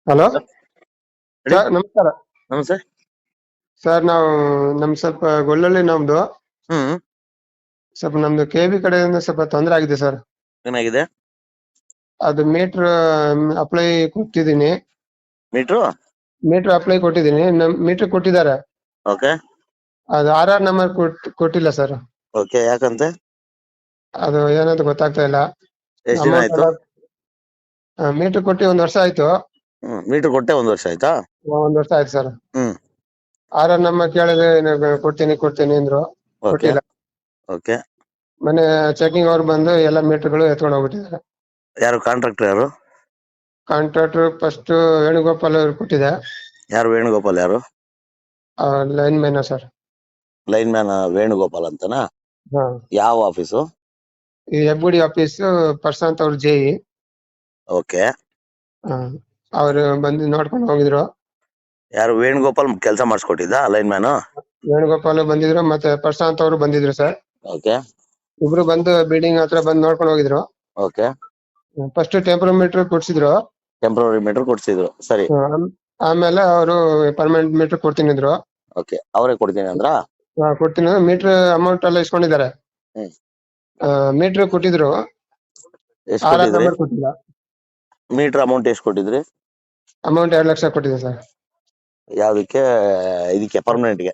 Hello sir ಹೇಳಿ. Sir, ನಮಸ್ಕಾರ ನಮಸ್ತೆ. ಸರ್. ನಾವು ಸ್ವಲ್ಪ ಗೊಳ್ಳಳ್ಳಿ ನಮ್ದು ಹ್ಮ್ ಸ್ವಲ್ಪ ನಮ್ದು KB ಕಡೆಯಿಂದ ಸ್ವಲ್ಪ ತೊಂದರೆ ಆಗಿದೆ ಸರ್. ಏನಾಗಿದೆ? ಅದು ಮೀಟರ್ ಅಪ್ಲೈ ಕೊಟ್ಟಿದ್ದೀನಿ. ಮೀಟ್ರು. ಮೀಟರ್ ಅಪ್ಲೈ ಕೊಟ್ಟಿದ್ದೀನಿ, ಮೀಟರ್ ಕೊಟ್ಟಿದ್ದಾರೆ. ಓಕೆ ಅದು RR ನಂಬರ್ ಕೊಟ್ಟಿಲ್ಲ ಸರ್. ಓಕೆ, ಯಾಕಂತೆ? ಅದು ಏನಂತ ಗೊತ್ತಾಗ್ತಾ ಇಲ್ಲ. ಎಷ್ಟ್ ದಿನ ಅಮೌಂಟ್ ಆಯ್ತು? ಎಲ್ಲ ಮೀಟರ್ ಕೊಟ್ಟು 1 ವರ್ಷ ಆಯ್ತು. ಮೀಟ್ರ್ ಕೊಟ್ಟೆ 1 ವರ್ಷ ಆಯ್ತಾ? 1 ವರ್ಷ ಆಯ್ತು ಸರ್. ಹ್ಮ್ RR ನಂಬರ್ ಕೇಳಿದ್ರೆ ಕೊಡ್ತೀನಿ ಅಂದ್ರು, ಓಕೆ ಕೊಟ್ಟಿಲ್ಲ. ಓಕೆ. ಮೊನ್ನೆ ಚೆಕಿಂಗ್ ಅವ್ರು ಬಂದು ಎಲ್ಲ ಮೀಟರ್ಗಳು ಎತ್ಕೊಂಡು ಹೋಗ್ಬಿಟ್ಟಿದ್ದಾರೆ. ಯಾರು ಕಾಂಟ್ರಾಕ್ಟರ್? ಯಾರು ಕಾಂಟ್ರಾಕ್ಟರ್ ಫಸ್ಟ್ ವೇಣುಗೋಪಾಲ್ ಅವ್ರು ಕೊಟ್ಟಿದೆ. ಯಾರು ವೇಣುಗೋಪಾಲ್? ಯಾರು line man sir. Line man Venugopal ಅಂತನಾ? ಹಾ, ಯಾವ ಆಫೀಸು? ಈ FBD ಆಫೀಸ್ ಪ್ರಶಾಂತ್ ಅವ್ರ JE. ಓಕೆ. ಅವ್ರು ಬಂದು ನೋಡ್ಕೊಂಡು ಹೋಗಿದ್ರು. ಯಾರು ವೇಣುಗೋಪಾಲ್ ಕೆಲಸ ಮಾಡಿಸ್ಕೊಟ್ಟಿದ್ದ ಲೈನ್ ಮ್ಯಾನು? ವೇಣುಗೋಪಾಲ್ ಬಂದಿದ್ರು, ಮತ್ತೆ ಪ್ರಶಾಂತ್ ಅವರು ಬಂದಿದ್ರು ಸರ್. ಓಕೆ ಇಬ್ರು ಬಂದು ಬಿಲ್ಡಿಂಗ್ ಹತ್ರ ಬಂದು ನೋಡ್ಕೊಂಡು ಹೋಗಿದ್ರು. ಓಕೆ. ಫಸ್ಟ್ ಟೆಂಪರಮೀಟರ್ ಕೊಡ್ಸಿದ್ರು. ಟೆಂಪ್ರವರಿ ಮೀಟರ್ ಕೊಡ್ಸಿದ್ರು, ಸರಿ. ಆಮೇಲೆ ಅವರು ಪರ್ಮನೆಂಟ್ ಮೀಟರ್ ಕೊಡ್ತೀನಿದ್ರು. ಓಕೆ, ಅವರೇ ಕೊಡ್ತೀನಿ ಅಂದ್ರ? ಕೊಡ್ತೀನಿ, ಮೀಟರ್ ಅಮೌಂಟ್ ಎಲ್ಲ ಇಸ್ಕೊಂಡಿದ್ದಾರೆ. ಹ್ಮ್. ಮೀಟರ್ ಕೊಟ್ಟಿದ್ರು, ಎಷ್ಟು RR ಕೊಟ್ಟಿದ್ರಿ? ನಂಬರ್ ಕೊಟ್ಟಿಲ್ಲ. ಮೀಟರ್ ಅಮೌಂಟ್ ಎಷ್ಟು ಕೊಟ್ಟಿದ್ರಿ? ಅಮೌಂಟ್ 2 ಲಕ್ಷ ಕೊಟ್ಟಿದೆ ಸರ್, ಯಾವ್ದಕ್ಕೆ? ಇದಕ್ಕೆ ಪರ್ಮನೆಂಟ್ಗೆ?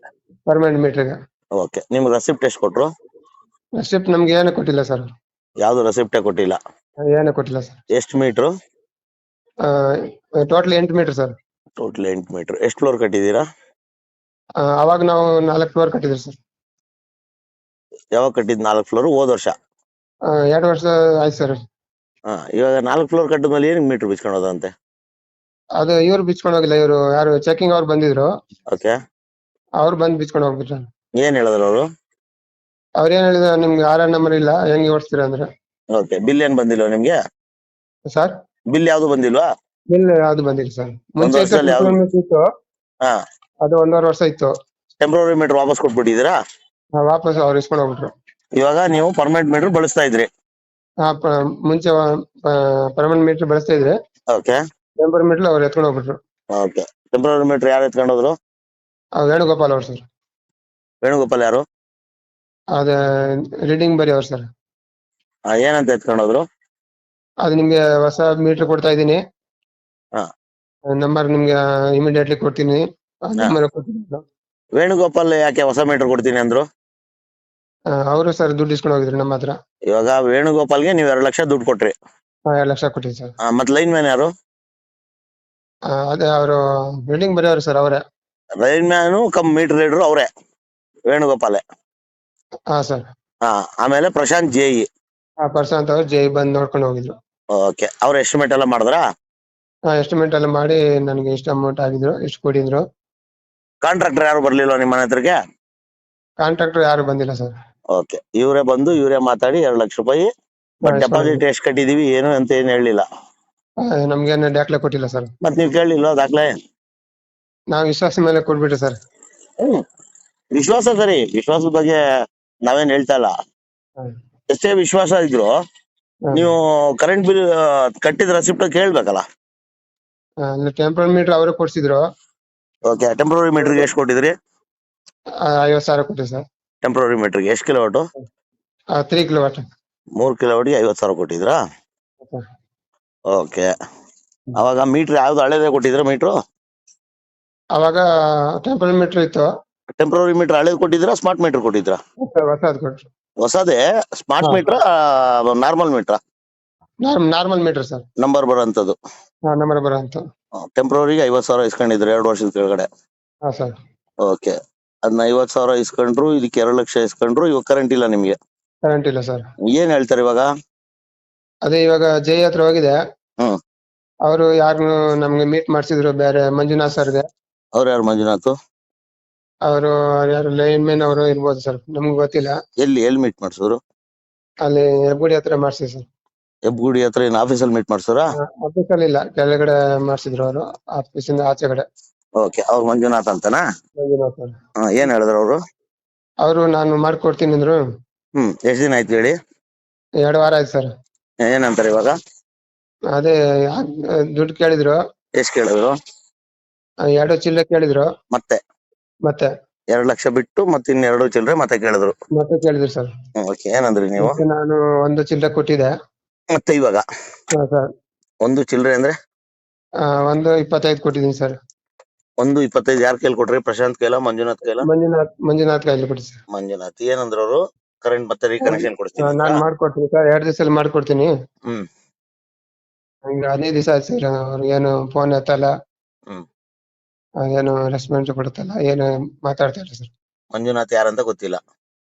ಪರ್ಮನೆಂಟ್ ಮೀಟರ್ಗೆ. ಓಕೆ, ನಿಮ್ಗೆ ರೆಸಿಪ್ಟ್ ಎಷ್ಟು ಕೊಟ್ರು? ರೆಸಿಪ್ಟ್ ನಮ್ಗೆ ಏನು ಕೊಟ್ಟಿಲ್ಲ ಸರ್. ಯಾವ್ದು ರೆಸಿಪ್ಟೇ ಕೊಟ್ಟಿಲ್ಲ? ಏನು ಕೊಟ್ಟಿಲ್ಲ ಸರ್. ಎಷ್ಟು metre? Total 8 metre sir. Total 8 metre. ಎಷ್ಟು ಫ್ಲೋರ್ ಕಟ್ಟಿದ್ದೀರಾ? ಅವಾಗ ನಾವು 4 ಫ್ಲೋರ್ ಕಟ್ಟಿದ್ವಿ ಸರ್. ಯಾವಾಗ ಕಟ್ಟಿದ್? 4 ಫ್ಲೋರ್ ಹೋದ ವರ್ಷ? 2 ವರ್ಷ ಆಯ್ತು ಸರ್. ಇವಾಗ 4 ಫ್ಲೋರ್ ಕಟ್ಟಿದ್ಮೇಲೆ ಏನಕ್ಕೆ ಮೀಟರ್ ಬಿಚ್ಕೊಂಡು ಹೋದಂತೆ? ಅದು ಇವ್ರು ಬಿಚ್ಕೊಂಡು ಹೋಗಿಲ್ಲ, ಇವರು ಯಾರು ಚೆಕಿಂಗ್ ಅವ್ರು ಬಂದಿದ್ರು, ಓಕೆ. ಅವ್ರು ಬಂದು ಬಿಚ್ಕೊಂಡು ಹೋಗ್ಬಿಟ್ರು. ಏನ್ ಹೇಳಿದ್ರು ಅವರು? ಅವ್ರು ಏನ್ ಹೇಳಿದ್ರು, ನಿಮ್ಗೆ RR ನಂಬರ್ ಇಲ್ಲ, ಹೆಂಗೆ ಓಡಿಸ್ತೀರಾ ಅಂದ್ರೆ. ಓಕೆ, ಬಿಲ್ ಏನ್ ಬಂದಿಲ್ವಾ ನಿಮ್ಗೆ? ಸರ್, ಬಿಲ್ ಯಾವ್ದು ಬಂದಿಲ್ವಾ? ಬಿಲ್ ಯಾವ್ದು ಬಂದಿಲ್ಲ ಸರ್. ಮುಂಚೆ ವರ್ಷದಲ್ಲಿ ಯಾವ್ದು? ಇತ್ತು, ಅದು 1.5 ವರ್ಷ ಇತ್ತು. ಟೆಂಪ್ರವರಿ ಮೀಟರ್ ವಾಪಸ್ ಕೊಟ್ಬಿಟ್ಟಿದ್ದೀರಾ? ವಾಪಸ್ ಅವ್ರು ಇಸ್ಕೊಂಡು ಹೋಗ್ಬಿಟ್ರು. ಇವಾಗ ನೀವು ಪರ್ಮನೆಂಟ್ ಮೀಟರ್ ಬಳಸ್ತಾ ಇದ್ರಿ? ಮುಂಚೆ ಪರ್ಮನೆಂಟ್ ಮೀಟರ್ ಬಳಸ್ತಾ ಇದ್ರೆ, ಓಕೆ. ಟೆಂಪರ್ ಮೀಟರ್ ಅವ್ರು ಎತ್ಕೊಂಡು ಹೋಗ್ಬಿಟ್ರು. ಓಕೆ, ಟೆಂಪ್ರವರಿ ಮೀಟರ್ ಯಾರು ಎತ್ಕೊಂಡೋದ್ರು? ವೇಣುಗೋಪಾಲ್ ಅವ್ರು ಸರ್. ವೇಣುಗೋಪಾಲ್ ಯಾರು? ಅದೇ ರೀಡಿಂಗ್ ಬರೀ ಅವ್ರು ಸರ್. ಏನಂತ ಎತ್ಕೊಂಡೋದ್ರು? ಅದು ನಿಮ್ಗೆ ಹೊಸ ಮೀಟರ್ ಕೊಡ್ತಾ ಇದ್ದೀನಿ, ಹಾ. ನಂಬರ್ ನಿಮ್ಗೆ ಇಮಿಡಿಯೇಟ್ಲಿ ಕೊಡ್ತೀನಿ. ನಂಬರ್ ಕೊಟ್ಟಿಲ್ಲ. ವೇಣುಗೋಪಾಲ್ ಯಾಕೆ ಹೊಸ ಮೀಟರ್ ಕೊಡ್ತೀನಿ ಅಂದ್ರು? ಅವರು ಸರ್ ದುಡ್ಡು ಇಸ್ಕೊಂಡು ಹೋಗಿದ್ರು ನಮ್ಮ ಹತ್ರ. ಇವಾಗ ವೇಣುಗೋಪಾಲ್ಗೆ ನೀವು 2 ಲಕ್ಷ ದುಡ್ಡು ಕೊಟ್ರಿ? 2 ಲಕ್ಷ ಕೊಟ್ಟಿದ್ದು ಸರ್. ಮತ್ತೆ ಲೈನ್ ಮ್ಯಾನ್ ಯಾರು? ಅದೇ ಅವರು ಬಿಲ್ಡಿಂಗ್ ಬರೆಯವರು ಸರ್, ಅವರೇ. Line man come metre reader ಅವರೇ, ವೇಣುಗೋಪಾಲೆ? ಹಾ ಸರ್. ಆಮೇಲೆ ಪ್ರಶಾಂತ್ JE? ಪ್ರಶಾಂತ್ ಅವ್ರು JE ಬಂದು ನೋಡ್ಕೊಂಡು ಹೋಗಿದ್ರು. ಓಕೆ, ಅವ್ರ ಎಸ್ಟಿಮೇಟ್ ಎಲ್ಲ ಮಾಡಿದ್ರಾ? ಎಸ್ಟಿಮೇಟ್ ಎಲ್ಲ ಮಾಡಿ ನನಗೆ ಎಷ್ಟು ಅಮೌಂಟ್ ಆಗಿದ್ರು, ಎಷ್ಟು ಕೊಟ್ಟಿದ್ರು. ಕಾಂಟ್ರಾಕ್ಟರ್ ಯಾರು ಬರ್ಲಿಲ್ವಾ ನಿಮ್ಮ ಮನೆ ಹತ್ರಕ್ಕೆ? ಕಾಂಟ್ರಾಕ್ಟರ್ ಯಾರು ಬಂದಿಲ್ಲ ಸರ್. ಓಕೆ, ಇವರೇ ಬಂದು ಇವರೇ ಮಾತಾಡಿ 2 ಲಕ್ಷ ರೂಪಾಯಿ ಬಟ್ ಡೆಪಾಸಿಟ್ ಎಷ್ಟು ಕಟ್ಟಿದೀವಿ ಏನು ಅಂತ ಏನ್ ಹೇಳಿಲ್ಲ? ನಮ್ಗೇನು ದಾಖಲೆ ಕೊಟ್ಟಿಲ್ಲ ಸರ್. ಮತ್ ನೀವ್ ಕೇಳಲಿಲ್ವಾ ದಾಖಲೆ? ನಾವು ವಿಶ್ವಾಸ ಮೇಲೆ ಕೊಟ್ಬಿಟ್ರೆ ಸರ್. ವಿಶ್ವಾಸ ಸರಿ, ವಿಶ್ವಾಸದ ಬಗ್ಗೆ ನಾವೇನ್ ಹೇಳ್ತಾ ಇಲ್ಲ. ಎಷ್ಟೇ ವಿಶ್ವಾಸ ಇದ್ರು ನೀವು ಕರೆಂಟ್ ಬಿಲ್ ಕಟ್ಟಿದ ರೆಸಿಪ್ಟ್ ಕೇಳ್ಬೇಕಲ್ಲ. ಟೆಂಪರ್ ಮೀಟರ್ ಅವರೇ ಕೊಡ್ಸಿದ್ರು. ಓಕೆ, ಟೆಂಪ್ರವರಿ ಮೀಟರ್ಗೆ ಎಷ್ಟು ಕೊಟ್ಟಿದ್ರಿ? 50,000 ಕೊಟ್ಟಿವಿ ಸರ್. ಟೆಂಪ್ರವರಿ ಮೀಟರ್ಗೆ ಎಷ್ಟು ಕಿಲೋವಾಟ್? 3 ಕಿಲೋವಾಟ್. 3 ಕಿಲೋವಾಟ್ಗೆ 50,000 ಕೊಟ್ಟಿದ್ರಾ? ಓಕೆ. ಅವಾಗ ಮೀಟರ್ ಯಾವ್ದು ಹಳೇದೇ ಕೊಟ್ಟಿದ್ರ ಮೀಟ್ರು? ಅವಾಗ ಟೆಂಪರ್ ಮೀಟರ್ ಇತ್ತು. ಟೆಂಪ್ರವರಿ ಮೀಟರ್ ಹಳೇದು ಕೊಟ್ಟಿದ್ರಾ, ಸ್ಮಾರ್ಟ್ ಮೀಟರ್ ಕೊಟ್ಟಿದ್ರಾ? ಹೊಸದು ಕೊಟ್ರು. ಹೊಸದೇ? Smart meter normal meter? Normal meter sir. Number ಬರೋಂಥದ್ದು? ನಂಬರ್ ಬರೋಂತ. ಟೆಂಪ್ರವರಿಗೆ 50,000 ಇಸ್ಕೊಂಡಿದ್ರು 2 ವರ್ಷದ ಕೆಳಗಡೆ? ಹಾ ಸರ್. ಓಕೆ, ಅದನ್ನ 50,000 ಇಸ್ಕೊಂಡ್ರು, ಇದಕ್ಕೆ 2 ಲಕ್ಷ ಇಸ್ಕೊಂಡ್ರು. ಇವಾಗ ಕರೆಂಟ್ ಇಲ್ಲ ನಿಮ್ಗೆ? ಕರೆಂಟ್ ಇಲ್ಲ ಸರ್. ಏನ್ ಹೇಳ್ತಾರೆ ಇವಾಗ? ಅದೇ ಇವಾಗ JE ಹತ್ರ ಹೋಗಿದೆ. ಅವರು ಯಾರು ನಮ್ಗೆ ಮೀಟ್ ಮಾಡಿಸಿದ್ರು, ಬೇರೆ ಮಂಜುನಾಥ್ ಸರ್ಗೆ. ಅವ್ರು ಯಾರು ಮಂಜುನಾಥ್? ಅವರು ಯಾರು ಲೈನ್ ಮ್ಯಾನ್ ಅವರು ಇರ್ಬೋದು ಸರ್, ನಮ್ಗೆ ಗೊತ್ತಿಲ್ಲ. ಎಲ್ಲಿ ಮೀಟ್ ಮಾಡ್ಸೋರು? ಅಲ್ಲಿ ಹೆಬ್ಬುಡಿ ಹತ್ರ ಮಾಡ್ಸಿದ್ರು ಸರ್. ಹೆಬ್ಬಗುಡಿ ಹತ್ರ ಏನ್ ಆಫೀಸಲ್ಲಿ ಮೀಟ್ ಮಾಡ್ಸೋರಾ? ಆಫೀಸಲ್ಲಿ ಇಲ್ಲ, ಕೆಳಗಡೆ ಮಾಡ್ಸಿದ್ರು ಅವರು, ಆಫೀಸಿಂದ ಆಚೆ ಕಡೆ. ಓಕೆ, ಅವ್ರು ಮಂಜುನಾಥ್ ಅಂತನಾ? ಮಂಜುನಾಥ್ ಅವರು. ಏನ್ ಹೇಳಿದ್ರು ಅವರು? ಅವರು ನಾನು ಮಾಡ್ಕೊಡ್ತೀನಿ ಅಂದ್ರು. ಎಷ್ಟ್ ದಿನ ಆಯ್ತು ಹೇಳಿ? 2 ವಾರ ಆಯ್ತು ಸರ್. ಏನಂತಾರೆ ಇವಾಗ? ಅದೇ ದುಡ್ಡು ಕೇಳಿದ್ರು. ಎಷ್ಟ್ ಕೇಳಿದ್ರು? 2 ಚಿಲ್ಲರೆ ಕೇಳಿದ್ರು. ಮತ್ತೆ ಮತ್ತೆ 2 ಲಕ್ಷ ಬಿಟ್ಟು ಮತ್ತೆ ಇನ್ 2 ಚಿಲ್ಲರೆ ಮತ್ತೆ ಕೇಳಿದ್ರು. ಮತ್ತೆ ಕೇಳಿದ್ರು ಸರ್. ಓಕೆ, ಏನಂದ್ರಿ ನೀವು? ಮತ್ತೆ ನಾನು 1 ಚಿಲ್ಲರೆ ಕೊಟ್ಟಿದ್ದೆ. ಮತ್ತೆ ಇವಾಗ ಸರ್ 1 ಚಿಲ್ಲರೆ ಅಂದ್ರೆ 1.25 ಕೊಟ್ಟಿದ್ದೀನಿ ಸರ್. 1.25 ಯಾರ್ ಕೈಲಿ ಕೊಟ್ರಿ? ಪ್ರಶಾಂತ್ ಕೈಲ, ಮಂಜುನಾಥ್ ಕೈಲ? ಮಂಜುನಾಥ್ ಕೈಲಿ ಕೊಡಿ ಸರ್. ಮಂಜುನಾಥ್. ಏನಂದ್ರು ಅವರು? ಕರೆಂಟ್ ಮತ್ತೆ ರೀಕನೆಕ್ಷನ್ ಕೊಡ್ತೀನಿ ಅಂತ? ನಾನ್ ಮಾಡ್ಕೊಡ್ತೀನಿ ಸರ್, 2 ದಿವಸದಲ್ಲಿ ಮಾಡ್ಕೊಡ್ತೀನಿ. ಹ್ಮ್ ಹಂಗ 15 ದಿವಸ ಆಯ್ತು ಸರ್, ಅವ್ರಿಗೇನು ಫೋನ್ ಎತ್ತಲ್ಲ, ಹ್ಮ್ ಏನು ರೆಸ್ಪಾನ್ಸ್ ಕೊಡುತ್ತಲ್ಲ, ಏನು ಮಾತಾಡ್ತಾ ಇಲ್ಲ ಸರ್. ಮಂಜುನಾಥ್ ಯಾರಂತ ಗೊತ್ತಿಲ್ಲ.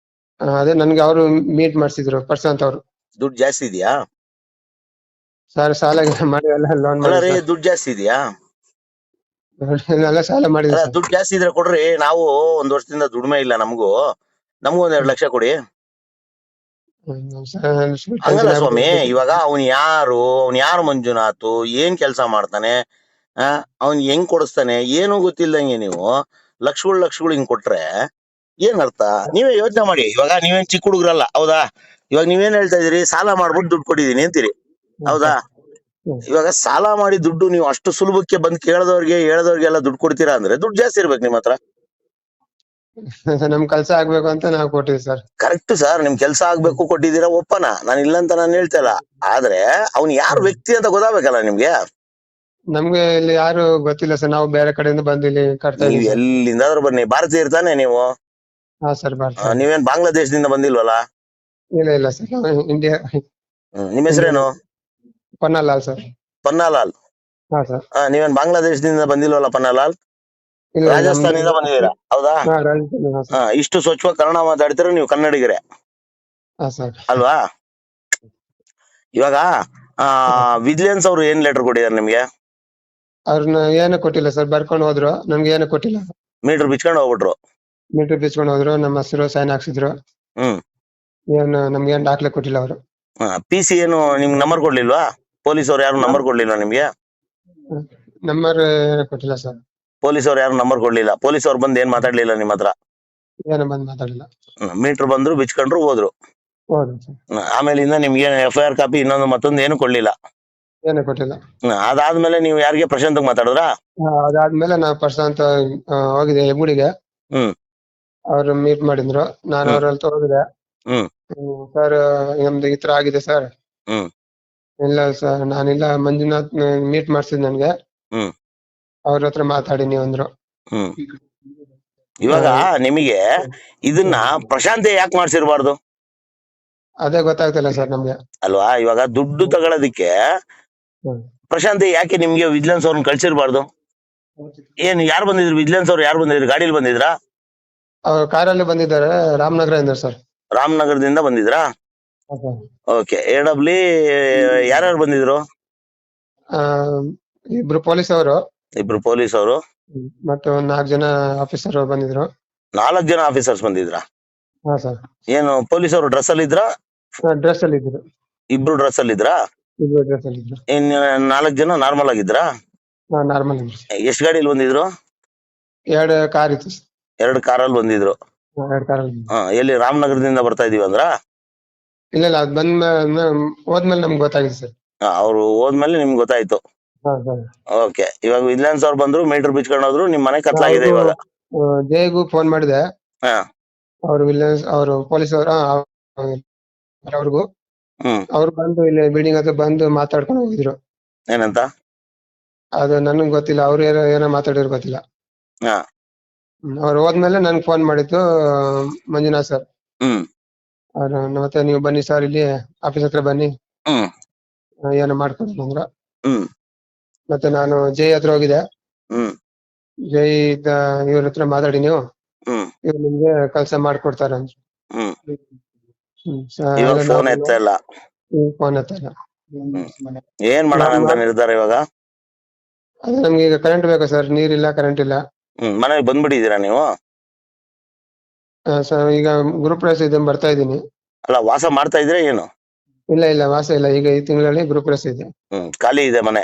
ಅದೇ ನನ್ಗೆ ಅವರು ಮೀಟ್ ಮಾಡಿಸಿದ್ರು, ಪ್ರಶಾಂತ್ ಅವರು. ದುಡ್ಡು ಜಾಸ್ತಿ ಇದೆಯಾ ಸರ್? ಸಾಲ ಮಾಡಿ ಎಲ್ಲ ಲೋನ್ ಅಲ್ಲ ಮಾಡಿ ರೀ? ಸರ್. ದುಡ್ಡು ಜಾಸ್ತಿ ಇದೆಯಾ? ಎಲ್ಲ ಸಾಲ ಮಾಡಿದ್ವಿ ಅಲ್ಲ ಸರ್. ದುಡ್ಡು ಜಾಸ್ತಿ ಇದ್ರೆ ಕೊಡ್ರಿ. ನಾವು 1 ವರ್ಷದಿಂದ ದುಡಿಮೆ ಇಲ್ಲ ನಮಗೂ ಒಂದ್ 2 ಲಕ್ಷ ಕೊಡಿ. ಹಂಗಲ್ಲ ಸ್ವಾಮಿ, ಇವಾಗ ಅವ್ನ್ ಯಾರು ಮಂಜುನಾಥ್, ಏನ್ ಕೆಲ್ಸ ಮಾಡ್ತಾನೆ, ಅವ್ನ್ ಹೆಂಗ್ ಕೊಡಿಸ್ತಾನೆ ಏನು ಗೊತ್ತಿಲ್ದಂಗೆ ನೀವು ಲಕ್ಷಗಳು ಹಿಂಗ್ ಕೊಟ್ರೆ ಏನ್ ಅರ್ಥ? ನೀವೇ ಯೋಚನೆ ಮಾಡಿ. ಇವಾಗ ನೀವೇನ್ ಚಿಕ್ಕ ಹುಡುಗ್ರಲ್ಲ, ಹೌದಾ? ಇವಾಗ ನೀವೇನ್ ಹೇಳ್ತಾ ಇದೀರಿ? ಸಾಲ ಮಾಡ್ಬಿಟ್ಟು ದುಡ್ಡು ಕೊಟ್ಟಿದೀನಿ ಅಂತೀರಿ, ಹೌದಾ? ಇವಾಗ ಸಾಲ ಮಾಡಿ ದುಡ್ಡು ನೀವು ಅಷ್ಟು ಸುಲಭಕ್ಕೆ ಬಂದ್ ಹೇಳ್ದವ್ರಿಗೆಲ್ಲ ದುಡ್ಡು ಕೊಡ್ತೀರಾ ಅಂದ್ರೆ ದುಡ್ಡು ಜಾಸ್ತಿ ಇರ್ಬೇಕು ನಿಮ್ ಹತ್ರ. ನಮ್ ಕೆಲ್ಸ ಆಗ್ಬೇಕು ಅಂತ ನಾವು ಕೊಟ್ಟಿವಿ ಸರ್. ಕರೆಕ್ಟ್ ಸರ್, ನಿಮ್ ಕೆಲ್ಸ ಆಗ್ಬೇಕು ಕೊಟ್ಟಿದ್ದೀರಾ, ಒಪ್ಪನ, ನಾನು ಇಲ್ಲ ಅಂತ ನಾನು ಹೇಳ್ತಾ ಇಲ್ಲ. ಆದ್ರೆ ಅವ್ನ್ ಯಾರು ವ್ಯಕ್ತಿ ಅಂತ ಗೊತ್ತಾಗ್ಬೇಕಲ್ಲ ನಿಮ್ಗೆ. ನಮ್ಗೆ ಇಲ್ಲಿ ಯಾರು ಗೊತ್ತಿಲ್ಲ ಸರ್, ನಾವು ಬೇರೆ ಕಡೆಯಿಂದ ಬಂದು ಇಲ್ಲಿ ಕಟ್ತಾ ನೀವ್ ಇದೀವಿ ಸರ್. ಎಲ್ಲಿಂದಾದ್ರೂ ಬನ್ನಿ, ಭಾರತೀಯ ಇರ್ತಾನೆ ನೀವು? ಹಾ ಸರ್, ಬರ್ತೀವಿ. ನೀವೇನ್ ಬಾಂಗ್ಲಾದೇಶದಿಂದ ಬಂದಿಲ್ವಲ್ಲ? ಇಲ್ಲ ಸರ್, ಇಂಡಿಯಾ. ನಿಮ್ ಹೆಸರೇನು? ಪನ್ನಲಾಲ್ ಸರ್. ಪನ್ನಾಲಾಲ್? ಹಾ ಸರ್. ನೀವೇನ್ ಬಾಂಗ್ಲಾದೇಶದಿಂದ ಬಂದಿಲ್ವಲ್ಲ ಪನ್ನಾಲಾಲ್? ರಾಜಸ್ಥಾನದಿಂದ ಬಂದಿದ್ದೀರಾ, ಹೌದಾ? ಇಷ್ಟು ಸ್ವಚ್ಛವಾಗಿ ಕನ್ನಡ ಮಾತಾಡ್ತೀರ ನೀವು, ಕನ್ನಡಿಗರೇ ಅಲ್ವಾ? ಇವಾಗ ವಿಜಿಲೆನ್ಸ್ ಅವ್ರು ಏನ್ ಲೆಟರ್ ಕೊಟ್ಟಿದ್ದಾರೆ ನಿಮ್ಗೆ? ಅವ್ರನ್ನ ಏನು ಕೊಟ್ಟಿಲ್ಲ ಸರ್, ಬರ್ಕೊಂಡು ಹೋದ್ರು, ನಮ್ಗೆ ಏನು ಕೊಟ್ಟಿಲ್ಲ. ಮೀಟರ್ ಬಿಚ್ಕೊಂಡು ಹೋಗ್ಬಿಟ್ರು? ಮೀಟರ್ ಬಿಚ್ಕೊಂಡು ಹೋದ್ರು, ನಮ್ಮ ಹೆಸರು ಸೈನ್ ಹಾಕ್ಸಿದ್ರು. ಏನು ನಮ್ಗೆ ಏನ್ ದಾಖಲೆ ಕೊಟ್ಟಿಲ್ಲ ಅವರು. PC ಏನು ನಿಮ್ಗೆ ನಂಬರ್ ಕೊಡ್ಲಿಲ್ವಾ? ಪೊಲೀಸ್ ಅವ್ರು ಯಾರು ನಂಬರ್ ಕೊಡ್ಲಿಲ್ವಾ ನಿಮ್ಗೆ? ನಂಬರ್ ಕೊಟ್ಟಿಲ್ಲ ಸರ್. ಪೊಲೀಸ್ ಅವ್ರು ಯಾರು ನಂಬರ್ ಕೊಡ್ಲಿಲ್ಲ? ಪೊಲೀಸ್ ಅವ್ರು ಬಂದು ಏನ್ ಮಾತಾಡ್ಲಿಲ್ಲ ನಿಮ್ ಹತ್ರ? ಏನು ಬಂದ್ ಮಾತಾಡಿಲ್ಲ. ಮೀಟರ್ ಬಂದ್ರು, ಬಿಚ್ಕೊಂಡ್ರು, ಹೋದ್ರು. ಹೌದು ಸರ್. ಆಮೇಲಿಂದ ನಿಮ್ಗೆ FIR ಕಾಪಿ ಇನ್ನೊಂದು ಮತ್ತೊಂದು ಏನು ಕೊಡ್ಲಿಲ್ಲ? ಏನು ಕೊಟ್ಟಿಲ್ಲ. ಅದಾದ್ಮೇಲೆ ನೀವು ಯಾರಿಗೆ? ಪ್ರಶಾಂತ್ ಮಾತಾಡಿದ್ರಾ? ಅದಾದ್ಮೇಲೆ ನಾವು ಪ್ರಶಾಂತ್ ಹೋಗಿದೆ ಹೆಗ್ಗುಡಿಗೆ. ಅವ್ರು ಮೀಟ್ ಮಾಡಿದ್ರು, ನಾನು ಅವ್ರಲ್ಲಿ ಹೋಗಿದೆ. ಸರ್ ನಮ್ದು ಈ ತರ ಆಗಿದೆ ಸರ್. ಇಲ್ಲ ಸರ್, ನಾನಿಲ್ಲ, ಮಂಜುನಾಥ್ ಮೀಟ್ ಮಾಡ್ಸಿದ್ ನನ್ಗೆ, ಅವ್ರ ಹತ್ರ ಮಾತಾಡಿ ನೀವು ಅಂದ್ರು. ಇವಾಗ ನಿಮಗೆ ಇದನ್ನ ಪ್ರಶಾಂತ್ ಯಾಕೆ ಮಾಡ್ಸಿರ್ಬಾರ್ದು? ಅದೇ ಗೊತ್ತಾಗ್ತಿಲ್ಲ ಸರ್ ನಮ್ಗೆ. ಅಲ್ವಾ? ಇವಾಗ ದುಡ್ಡು ತಗೊಳೋದಿಕ್ಕೆ ಪ್ರಶಾಂತ್ ಯಾಕೆ ನಿಮ್ಗೆ ವಿಜಿಲೆನ್ಸ್ ಅವ್ರನ್ನ ಕಳ್ಸಿರ್ಬಾರ್ದು? ಏನ್ ಯಾರು ಬಂದಿದ್ರು? ವಿಜಿಲೆನ್ಸ್ ಅವ್ರು ಯಾರು ಬಂದಿದ್ರು? ಗಾಡಿಲಿ ಬಂದಿದ್ರಾ? ಅವ್ರು ಕಾರಲ್ಲಿ ಬಂದಿದ್ದಾರೆ, ರಾಮನಗರದಿಂದ ಸರ್. ರಾಮನಗರದಿಂದ ಬಂದಿದ್ರಾ? ಓಕೆ. AW ಯಾರ್ಯಾರು ಬಂದಿದ್ರು? ಇಬ್ರು ಪೊಲೀಸ್ ಅವರು. ಇಬ್ರು ಪೊಲೀಸ್ ಅವರು ಮತ್ತೆ 4 ಜನ ಆಫೀಸರ್ ಬಂದಿದ್ರು. 4 ಜನ ಆಫೀಸರ್ಸ್ ಬಂದಿದ್ರಾ? ಹಾ ಸರ್. ಏನು ಪೊಲೀಸ್ ಅವರು ಡ್ರೆಸ್ ಅಲ್ಲಿ ಇದ್ರಾ? ಡ್ರೆಸ್ ಅಲ್ಲಿ ಇದ್ರು. ಇಬ್ರು ಡ್ರೆಸ್ ಅಲ್ಲಿ ಇದ್ರಾ? ಇಬ್ರು ಡ್ರೆಸ್ ಅಲ್ಲಿ ಇದ್ರು. ಇನ್ 4 ಜನ ನಾರ್ಮಲ್ ಆಗಿದ್ರಾ? ನಾರ್ಮಲ್ ಇದ್ರು. ಎಷ್ಟು ಗಾಡಿಲಿ ಬಂದಿದ್ರು? 2 ಕಾರ್ ಇತ್ತು. 2 ಕಾರಲ್ಲಿ ಬಂದಿದ್ರು. 2 ಕಾರಲ್ಲಿ. ಎಲ್ಲಿ? ರಾಮನಗರದಿಂದ ಬರ್ತಾ ಇದೀವಿ ಅಂದ್ರ? ಇಲ್ಲ, ಅದ್ ಹೋದ್ಮೇಲೆ ನಮ್ಗೆ ಗೊತ್ತಾಗಿದೆ ಸರ್. ಅವ್ರು ಹೋದ್ಮೇಲೆ ನಿಮ್ಗೆ ಗೊತ್ತಾಯ್ತು. ಓಕೆ. ಇವಾಗ ವಿಜಿಲೆನ್ಸ್ ಅವ್ರು ಬಂದ್ರು, ಮೀಟರ್ ಬಿಚ್ಕೊಂಡು ಹೋದ್ರು, ನಿಮ್ ಮನೆ ಕತ್ಲಾಗಿದೆ ಇವಾಗ. ಜೈಗೂ ಫೋನ್ ಮಾಡಿದೆ. ಅವ್ರು ವಿಜಿಲೆನ್ಸ್ ಅವರು ಪೊಲೀಸ್ ಅವ್ರಿಗೂ ಅವ್ರು ಬಂದು ಇಲ್ಲಿ ಬಿಲ್ಡಿಂಗ್ ಹತ್ರ ಬಂದು ಮಾತಾಡ್ಕೊಂಡು ಹೋಗಿದ್ರು. ಏನಂತ? ಅದು ನನಗ್ ಗೊತ್ತಿಲ್ಲ, ಅವ್ರು ಏನೋ ಮಾತಾಡಿದ್ರು ಗೊತ್ತಿಲ್ಲ. ಅವ್ರು ಹೋದ್ಮೇಲೆ ನನ್ಗೆ ಫೋನ್ ಮಾಡಿದ್ದು ಮಂಜುನಾಥ್ ಸರ್. ಅವ್ರು ಮತ್ತೆ ನೀವು ಬನ್ನಿ ಸರ್, ಇಲ್ಲಿ ಆಫೀಸ್ ಹತ್ರ ಬನ್ನಿ, ಏನೋ ಮಾಡ್ಕೊಂಡು ಅಂದ್ರು. ಮತ್ತೆ ನಾನು ಜೈ ಹತ್ರ ಹೋಗಿದ್ದೆ. ಜೈ ಇವ್ರ ಹತ್ರ ಮಾತಾಡಿ ನೀವು, ಇವ್ರು ನಿಮ್ಗೆ ಕೆಲಸ ಮಾಡ್ಕೊಡ್ತಾರ ಅಂತ. ಫೋನ್ ಎತ್ತ ಇಲ್ಲ. ಏನ್ ಮಾಡೋಣ ಅಂತ ನಿರ್ಧಾರ ಇವಾಗ? ಅದೇ ನಮ್ಗೆ ಈಗ ಕರೆಂಟ್ ಬೇಕು ಸರ್, ನೀರಿಲ್ಲ, ಕರೆಂಟ್ ಇಲ್ಲ. ಮನೆಗೆ ಬಂದ್ಬಿಟ್ಟಿದ್ದೀರಾ ನೀವು? ಸರ್ ಈಗ ಗೃಹಪ್ರವೇಶ ಇದೆ, ಬರ್ತಾ ಇದ್ದೀನಿ. ಅಲ್ಲ, ವಾಸ ಮಾಡ್ತಾ ಇದ್ರೆ ಏನು? ಇಲ್ಲ ವಾಸ ಇಲ್ಲ, ಈಗ ಈ ತಿಂಗಳಲ್ಲಿ ಗೃಹಪ್ರವೇಶ ಇದೆ. ಖಾಲಿ ಇದೆ ಮನೆ?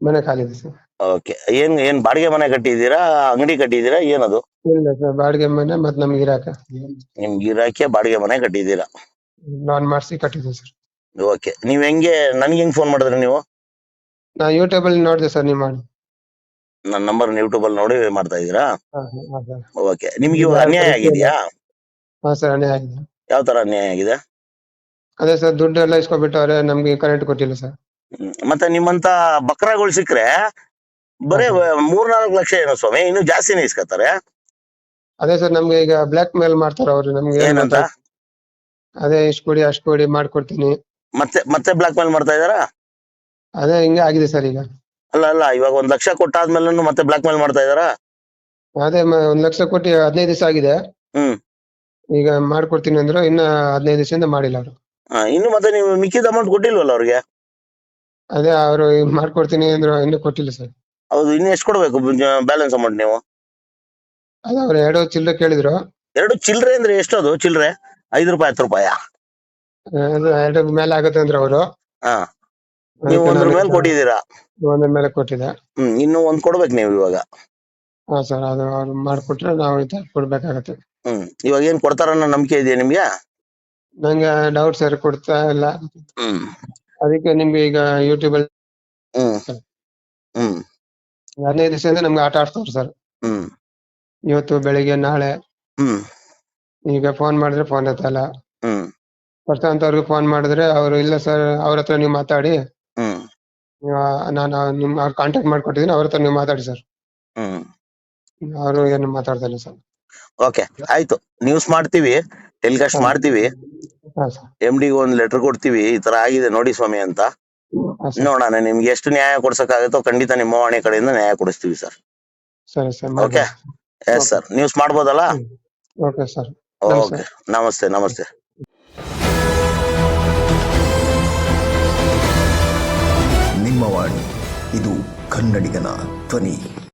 ಮನೆ ಖಾಲಿ ಇದೆ ಸರ್. ಓಕೆ. ಏನ್ ಬಾಡಿಗೆ ಮನೆ ಕಟ್ಟಿದ್ದೀರಾ, ಅಂಗಡಿ ಕಟ್ಟಿದ್ದೀರಾ, ಏನದು? ಇಲ್ಲ ಸರ್, ಬಾಡಿಗೆ ಮನೆ, ಮತ್ತೆ ನಮ್ಗೆ ಇರಾಕ. ನಿಮ್ಗೆ ಇರಾಕೆ ಬಾಡಿಗೆ ಮನೆ ಕಟ್ಟಿದ್ದೀರಾ? ಲೋನ್ ಮಾಡಿಸಿ ಕಟ್ಟಿದ್ದೀನಿ ಸರ್. ಓಕೆ. ನೀವ್ ನನ್ಗೆ ಹೆಂಗ್ ಫೋನ್ ಮಾಡಿದ್ರಿ ನೀವು? ನಾ ಯೂಟ್ಯೂಬ್ ಅಲ್ಲಿ ನೋಡಿದೆ ಸರ್, ನೀವು ಮಾಡಿ. ನನ್ನ ನಂಬರ್ ಯೂಟ್ಯೂಬ್ ಅಲ್ಲಿ ನೋಡಿ ಮಾಡ್ತಾ ಇದೀರಾ? ಹಾ ಸರ್. ಓಕೆ. ನಿಮ್ಗೆ ಈಗ ಇವಾಗ ಯಾರ ಅನ್ಯಾಯ ಪರಿಚಯ ಇಲ್ಲ. ಆಗಿದ್ಯಾ? ಹಾ ಸರ್, ಅನ್ಯಾಯ ಆಗಿದೆ. ಯಾವ ತರ ಅನ್ಯಾಯ ಆಗಿದೆ? ಅದೇ ಸರ್, ದುಡ್ಡು ಎಲ್ಲ ಇಸ್ಕೊಬಿಟ್ಟವ್ರೆ, ನಮ್ಗೆ ಕರೆಂಟ್ ಕೊಟ್ಟಿಲ್ಲ ಸರ್. ಮತ್ತೆ ನಿಮ್ಮಂತ ಬಕ್ರಾಗಳು ಸಿಕ್ಕ್ರೆ ಬರೇ ಹಾ, 3-4 ಲಕ್ಷ ಏನೋ ಸ್ವಾಮಿ, ಇನ್ನು ಜಾಸ್ತಿನೇ ಇಸ್ಕೊತಾರೆ. ಅದೇ ಸರ್, ನಮ್ಗೆ ಈಗ ಬ್ಲಾಕ್ ಮೇಲ್ ಮಾಡ್ತಾರ ಅವ್ರು, ನಮ್ಗೆ ಏನ್ ಏನಂತ? ಅದೇ ಇಷ್ಟು ಕೊಡಿ ಅಷ್ಟು ಕೊಡಿ ಮಾಡ್ಕೊಡ್ತೀನಿ. ಮತ್ತೆ ಮತ್ತೆ ಬ್ಲಾಕ್ ಮೇಲ್ ಮಾಡ್ತಾ ಇದಾರಾ? ಅದೇ ಹಿಂಗೆ ಆಗಿದೆ ಸರ್ ಈಗ. ಅಲ್ಲ, ಇವಾಗ 1 ಲಕ್ಷ ಕೊಟ್ಟಾದ್ಮೇಲೆ ಮತ್ತೆ ಬ್ಲಾಕ್ ಮೇಲ್ ಮಾಡ್ತಾ ಇದಾರಾ? ಅದೇ 1 ಲಕ್ಷ ಕೊಟ್ಟು 15 ದಿವಸ ಆಗಿದೆ. ಹ್ಮ್. ಈಗ ಮಾಡ್ಕೊಡ್ತೀನಿ ಅಂದ್ರು, ಇನ್ನ 15 ದಿವಸದಿಂದ ಮಾಡಿಲ್ಲ ಅವರು. ಇನ್ನು ಮತ್ತೆ ನೀವು ಮಿಕ್ಕಿದ ಅಮೌಂಟ್ ಕೊಟ್ಟಿಲ್ವಲ್ಲ ಅವ್ರಿಗೆ? ಅದೇ ಅವರು ಮಾಡ್ಕೊಡ್ತೀನಿ ಅಂದ್ರು, ಇನ್ನೂ ಕೊಟ್ಟಿಲ್ಲ ಸರ್. ಹೌದು, ಇನ್ನು ಎಷ್ಟು ಕೊಡ್ಬೇಕು ಬ್ಯಾಲೆನ್ಸ್ ಅಮೌಂಟ್ ನೀವು? ಅದೇ ಅವ್ರು 2 ಚಿಲ್ಲರೆ ಕೇಳಿದ್ರು. 2 ಚಿಲ್ಲರೆ ಅಂದ್ರೆ ಎಷ್ಟದು ಚಿಲ್ಲರೆ? 5 ರೂಪಾಯಿ 10 ರೂಪಾಯ? ಅದು 2 ಮೇಲೆ ಆಗುತ್ತೆ ಅಂದ್ರೆ ಅವರು. ಹಾ, ನೀವು 1 ಮೇಲೆ ಕೊಟ್ಟಿದ್ದೀರಾ? 1 ಮೇಲೆ ಕೊಟ್ಟಿದೆ. ಇನ್ನು 1 ಕೊಡ್ಬೇಕು ನೀವು ಇವಾಗ. ಹಾ ಸರ್, ಅದು ಅವ್ರು ಮಾಡ್ಕೊಟ್ರೆ ನಾವು ಕೊಡ್ಬೇಕಾಗತ್ತೆ. ಇವಾಗ ಏನ್ ಕೊಡ್ತಾರನ್ನೋ ನಂಬಿಕೆ ಇದೆಯಾ ನಿಮ್ಗೆ? ನಂಗೆ ಡೌಟ್ ಸರ್, ಕೊಡ್ತಾ ಇಲ್ಲ. ಅದಕ್ಕೆ ನಿಮ್ಗೆ ಈಗ ಯೂಟ್ಯೂಬ್ ಅಲ್ಲಿ ಹ್ಮ್. ಹ್ಮ್. 15 ದಿವಸದಿಂದ ನಮ್ಗೆ ಆಟ ಆಡ್ತಾವ್ರು ಸರ್. ಇವತ್ತು ಬೆಳಿಗ್ಗೆ ನಾಳೆ. ಈಗ ಫೋನ್ ಮಾಡಿದ್ರೆ ಫೋನ್ ಎತ್ತಲ್ಲ. ಪ್ರಶಾಂತ್ ಅವ್ರಿಗೆ ಫೋನ್ ಮಾಡಿದ್ರೆ ಅವರು ಇಲ್ಲ ಸರ್, ಅವ್ರ ಹತ್ರ ನೀವು ಮಾತಾಡಿ, ನಾನು ಅವ್ರ ಕಾಂಟ್ಯಾಕ್ಟ್ ಮಾಡ್ಕೊಟ್ಟಿದ್ದೀನಿ, ಅವ್ರ ಹತ್ರ ನೀವು ಮಾತಾಡಿ ಸರ್. ಅವರು ಏನು ಮಾತಾಡ್ತಾ ಇಲ್ಲ ಸರ್. ಓಕೆ, ಆಯ್ತು. ನ್ಯೂಸ್ ಮಾಡ್ತೀವಿ, ಟೆಲಿಕಾಸ್ಟ್ ಮಾಡ್ತೀವಿ. ಹಾ ಸರ್. MD ಗೆ 1 ಲೆಟರ್ ಕೊಡ್ತೀವಿ, ಈ ತರ ಆಗಿದೆ ನೋಡಿ ಸ್ವಾಮಿ ಅಂತ. ನೋಡೋಣ ನಿಮ್ಗೆ ಎಷ್ಟು ನ್ಯಾಯ ಕೊಡ್ಸಕ್ಕಾಗತ್ತೋ ಖಂಡಿತ ನಿಮ್ಮ ವಾಣಿ ಕಡೆಯಿಂದ ನ್ಯಾಯ ಕೊಡಿಸ್ತೀವಿ ಸರ್. ಸರಿ sir. Okay, yes sir. News ಮಾಡ್ಬೋದಲ್ಲ? Okay sir. ಓಕೆ, ನಮಸ್ತೆ. ನಿಮ್ಮ ವಾಣಿ, ಇದು ಕನ್ನಡಿಗನ ಧ್ವನಿ.